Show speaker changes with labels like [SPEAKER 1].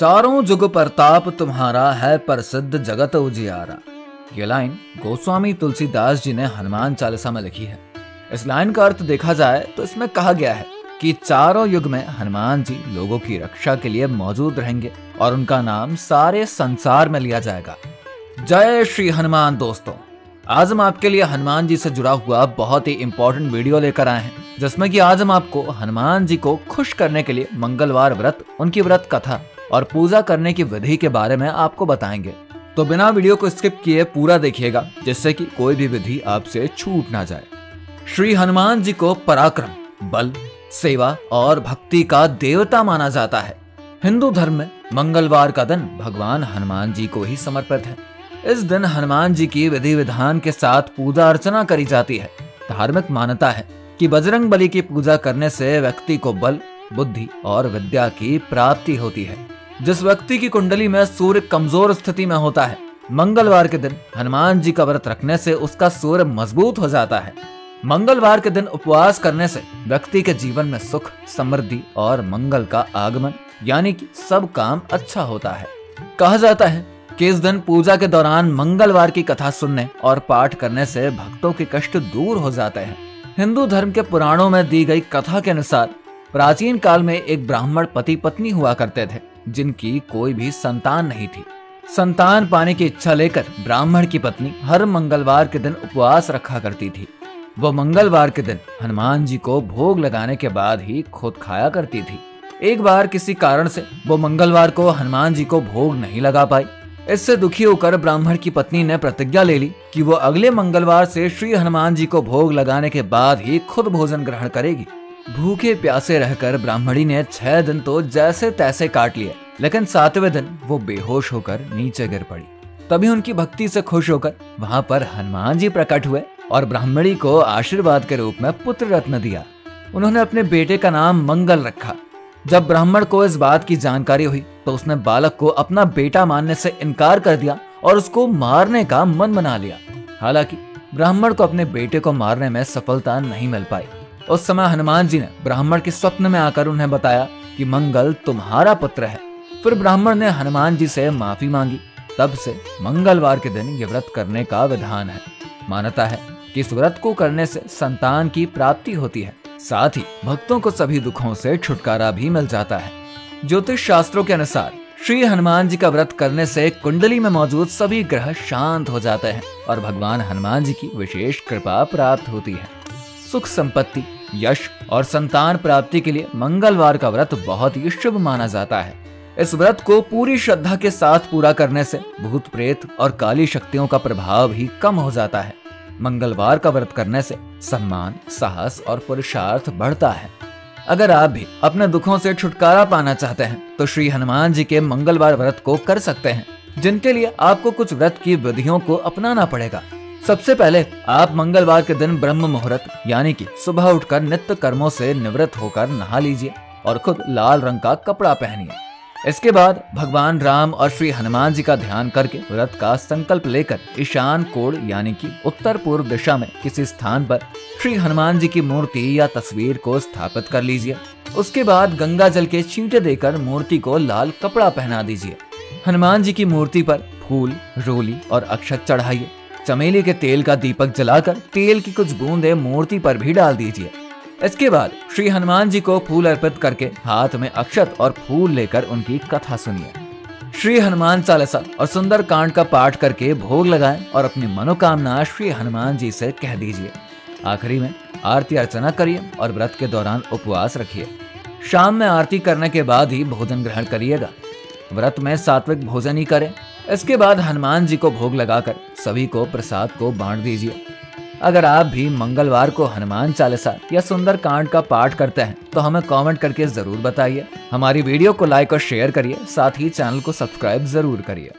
[SPEAKER 1] चारों जुग प्रताप तुम्हारा है प्रसिद्ध जगत उजियारा। ये लाइन गोस्वामी तुलसीदास जी ने हनुमान चालीसा में लिखी है। इस लाइन का अर्थ देखा जाए तो इसमें कहा गया है कि चारों युग में हनुमान जी लोगों की रक्षा के लिए मौजूद रहेंगे और उनका नाम सारे संसार में लिया जाएगा। जय श्री हनुमान। दोस्तों, आज हम आपके लिए हनुमान जी से जुड़ा हुआ बहुत ही इंपॉर्टेंट वीडियो लेकर आए हैं, जिसमें कि आज हम आपको हनुमान जी को खुश करने के लिए मंगलवार व्रत, उनकी व्रत कथा और पूजा करने की विधि के बारे में आपको बताएंगे। तो बिना वीडियो को स्किप किए पूरा देखिएगा, जिससे कि कोई भी विधि आपसे छूट ना जाए। श्री हनुमान जी को पराक्रम, बल, सेवा और भक्ति का देवता माना जाता है। हिंदू धर्म में मंगलवार का दिन भगवान हनुमान जी को ही समर्पित है। इस दिन हनुमान जी की विधि विधान के साथ पूजा अर्चना करी जाती है। धार्मिक मान्यता है कि बजरंग बली की पूजा करने से व्यक्ति को बल, बुद्धि और विद्या की प्राप्ति होती है। जिस व्यक्ति की कुंडली में सूर्य कमजोर स्थिति में होता है, मंगलवार के दिन हनुमान जी का व्रत रखने से उसका सूर्य मजबूत हो जाता है। मंगलवार के दिन उपवास करने से व्यक्ति के जीवन में सुख, समृद्धि और मंगल का आगमन, यानी कि सब काम अच्छा होता है। कहा जाता है कि इस दिन पूजा के दौरान मंगलवार की कथा सुनने और पाठ करने से भक्तों के कष्ट दूर हो जाते हैं। हिंदू धर्म के पुराणों में दी गई कथा के अनुसार प्राचीन काल में एक ब्राह्मण पति पत्नी हुआ करते थे, जिनकी कोई भी संतान नहीं थी। संतान पाने की इच्छा लेकर ब्राह्मण की पत्नी हर मंगलवार के दिन उपवास रखा करती थी। वो मंगलवार के दिन हनुमान जी को भोग लगाने के बाद ही खुद खाया करती थी। एक बार किसी कारण से वो मंगलवार को हनुमान जी को भोग नहीं लगा पाई। इससे दुखी होकर ब्राह्मण की पत्नी ने प्रतिज्ञा ले ली कि वो अगले मंगलवार से श्री हनुमान जी को भोग लगाने के बाद ही खुद भोजन ग्रहण करेगी। भूखे प्यासे रहकर ब्राह्मणी ने 6 दिन तो जैसे तैसे काट लिए, लेकिन 7वें दिन वो बेहोश होकर नीचे गिर पड़ी। तभी उनकी भक्ति से खुश होकर वहां पर हनुमान जी प्रकट हुए और ब्राह्मणी को आशीर्वाद के रूप में पुत्र रत्न दिया। उन्होंने अपने बेटे का नाम मंगल रखा। जब ब्राह्मण को इस बात की जानकारी हुई तो उसने बालक को अपना बेटा मानने से इनकार कर दिया और उसको मारने का मन बना लिया। हालांकि ब्राह्मण को अपने बेटे को मारने में सफलता नहीं मिल पाई। उस समय हनुमान जी ने ब्राह्मण के स्वप्न में आकर उन्हें बताया कि मंगल तुम्हारा पुत्र है। फिर ब्राह्मण ने हनुमान जी से माफी मांगी। तब से मंगलवार के दिन ये व्रत करने का विधान है। मान्यता है कि इस व्रत को करने से संतान की प्राप्ति होती है, साथ ही भक्तों को सभी दुखों से छुटकारा भी मिल जाता है। ज्योतिष शास्त्रों के अनुसार श्री हनुमान जी का व्रत करने से कुंडली में मौजूद सभी ग्रह शांत हो जाते हैं और भगवान हनुमान जी की विशेष कृपा प्राप्त होती है। सुख, संपत्ति, यश और संतान प्राप्ति के लिए मंगलवार का व्रत बहुत ही शुभ माना जाता है। इस व्रत को पूरी श्रद्धा के साथ पूरा करने से भूत प्रेत और काली शक्तियों का प्रभाव भी कम हो जाता है। मंगलवार का व्रत करने से सम्मान, साहस और पुरुषार्थ बढ़ता है। अगर आप भी अपने दुखों से छुटकारा पाना चाहते हैं तो श्री हनुमान जी के मंगलवार व्रत को कर सकते हैं, जिनके लिए आपको कुछ व्रत की विधियों को अपनाना पड़ेगा। सबसे पहले आप मंगलवार के दिन ब्रह्म मुहूर्त यानी कि सुबह उठकर नित्य कर्मों से निवृत्त होकर नहा लीजिए और खुद लाल रंग का कपड़ा पहनिए। इसके बाद भगवान राम और श्री हनुमान जी का ध्यान करके व्रत का संकल्प लेकर ईशान कोण यानी कि उत्तर पूर्व दिशा में किसी स्थान पर श्री हनुमान जी की मूर्ति या तस्वीर को स्थापित कर लीजिए। उसके बाद गंगा जल के छींटे देकर मूर्ति को लाल कपड़ा पहना दीजिए। हनुमान जी की मूर्ति पर फूल, रोली और अक्षत चढ़ाइए। चमेली के तेल का दीपक जलाकर तेल की कुछ बूंदें मूर्ति पर भी डाल दीजिए। इसके बाद श्री हनुमान जी को फूल अर्पित करके हाथ में अक्षत और फूल लेकर उनकी कथा सुनिए। श्री हनुमान चालीसा और सुंदर कांड का पाठ करके भोग लगाएं और अपनी मनोकामना श्री हनुमान जी से कह दीजिए। आखिरी में आरती अर्चना करिए और व्रत के दौरान उपवास रखिए। शाम में आरती करने के बाद ही भोजन ग्रहण करिएगा। व्रत में सात्विक भोजन ही करें। इसके बाद हनुमान जी को भोग लगाकर सभी को प्रसाद को बांट दीजिए। अगर आप भी मंगलवार को हनुमान चालीसा या सुंदर कांड का पाठ करते हैं तो हमें कमेंट करके जरूर बताइए। हमारी वीडियो को लाइक और शेयर करिए, साथ ही चैनल को सब्सक्राइब जरूर करिए।